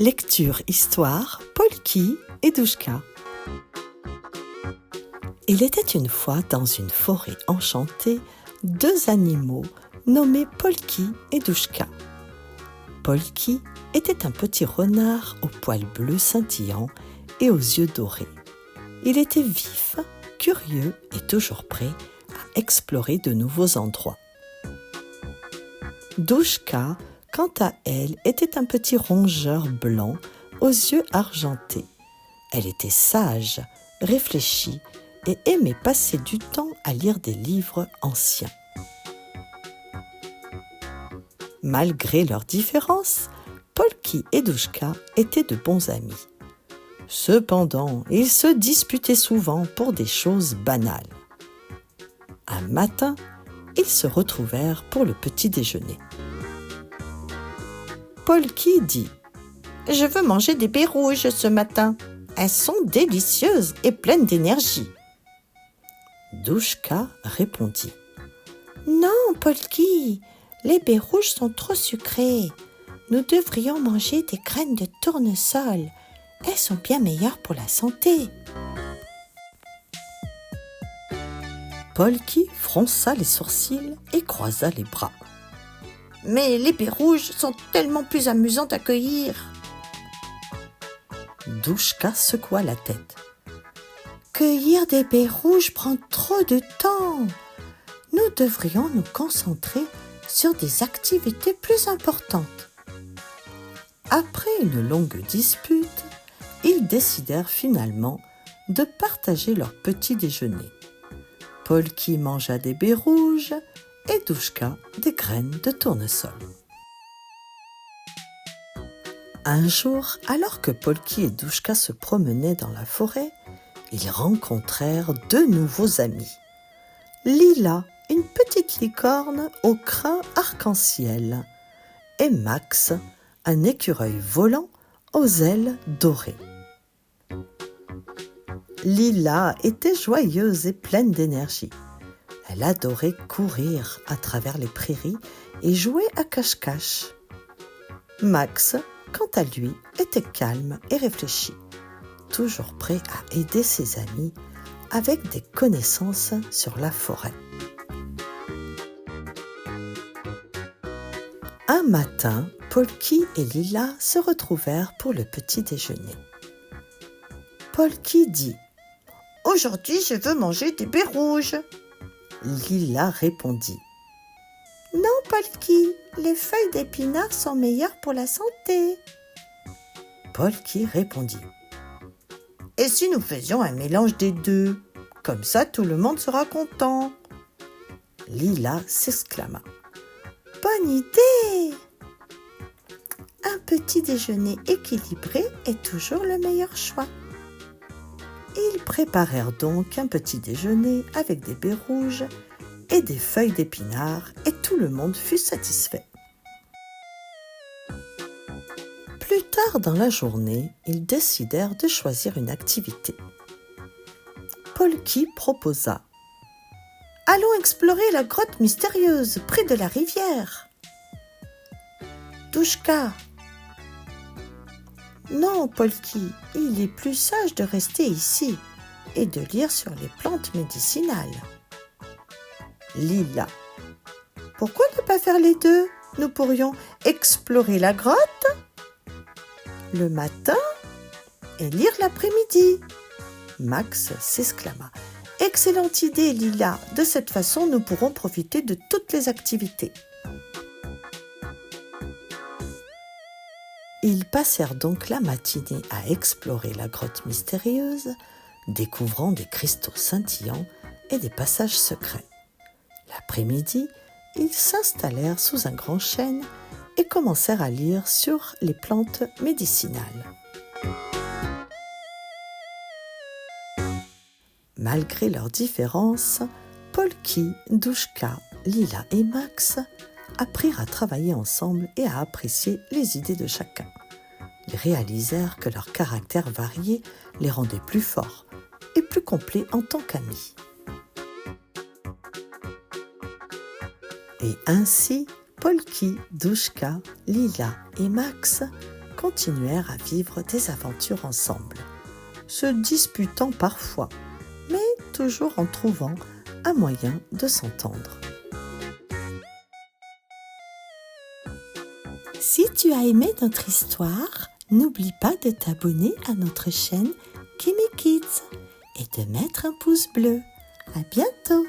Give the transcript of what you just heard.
Lecture Histoire, Polki et Douchka. Il était une fois dans une forêt enchantée deux animaux nommés Polki et Douchka. Polki était un petit renard aux poils bleus scintillants et aux yeux dorés. Il était vif, curieux et toujours prêt à explorer de nouveaux endroits. Douchka, quant à elle, était un petit rongeur blanc aux yeux argentés. Elle était sage, réfléchie et aimait passer du temps à lire des livres anciens. Malgré leurs différences, Polki et Douchka étaient de bons amis. Cependant, ils se disputaient souvent pour des choses banales. Un matin, ils se retrouvèrent pour le petit déjeuner. Polki dit « Je veux manger des baies rouges ce matin. Elles sont délicieuses et pleines d'énergie. » Douchka répondit « Non, Polki, les baies rouges sont trop sucrées. Nous devrions manger des graines de tournesol. Elles sont bien meilleures pour la santé. » Polki fronça les sourcils et croisa les bras. « Mais les baies rouges sont tellement plus amusantes à cueillir. » Douchka secoua la tête. « Cueillir des baies rouges prend trop de temps. Nous devrions nous concentrer sur des activités plus importantes. » Après une longue dispute, ils décidèrent finalement de partager leur petit déjeuner. Polki mangea des baies rouges et Douchka des graines de tournesol. Un jour, alors que Polki et Douchka se promenaient dans la forêt, ils rencontrèrent deux nouveaux amis. Lila, une petite licorne au crin arc-en-ciel, et Max, un écureuil volant aux ailes dorées. Lila était joyeuse et pleine d'énergie. Elle adorait courir à travers les prairies et jouer à cache-cache. Max, quant à lui, était calme et réfléchi, toujours prêt à aider ses amis avec des connaissances sur la forêt. Un matin, Polki et Lila se retrouvèrent pour le petit déjeuner. Polki dit « Aujourd'hui, je veux manger des baies rouges. » Lila répondit « Non, Polki, les feuilles d'épinards sont meilleures pour la santé. » Polki répondit « Et si nous faisions un mélange des deux? Comme ça, tout le monde sera content. » Lila s'exclama « Bonne idée! Un petit déjeuner équilibré est toujours le meilleur choix. » Ils préparèrent donc un petit déjeuner avec des baies rouges et des feuilles d'épinards et tout le monde fut satisfait. Plus tard dans la journée, ils décidèrent de choisir une activité. Polki proposa « Allons explorer la grotte mystérieuse près de la rivière. » Douchka. « Non, Polki, il est plus sage de rester ici et de lire sur les plantes médicinales. » Lila. « Pourquoi ne pas faire les deux? Nous pourrions explorer la grotte le matin et lire l'après-midi. » Max s'exclama. « Excellente idée, Lila. De cette façon, nous pourrons profiter de toutes les activités. » Ils passèrent donc la matinée à explorer la grotte mystérieuse, découvrant des cristaux scintillants et des passages secrets. L'après-midi, ils s'installèrent sous un grand chêne et commencèrent à lire sur les plantes médicinales. Malgré leurs différences, Polki, Douchka, Lila et Max apprirent à travailler ensemble et à apprécier les idées de chacun. Ils réalisèrent que leur caractère varié les rendait plus forts et plus complets en tant qu'amis. Et ainsi, Polki, Douchka, Lila et Max continuèrent à vivre des aventures ensemble, se disputant parfois, mais toujours en trouvant un moyen de s'entendre. Si tu as aimé notre histoire, n'oublie pas de t'abonner à notre chaîne Kimi Kids et de mettre un pouce bleu. À bientôt!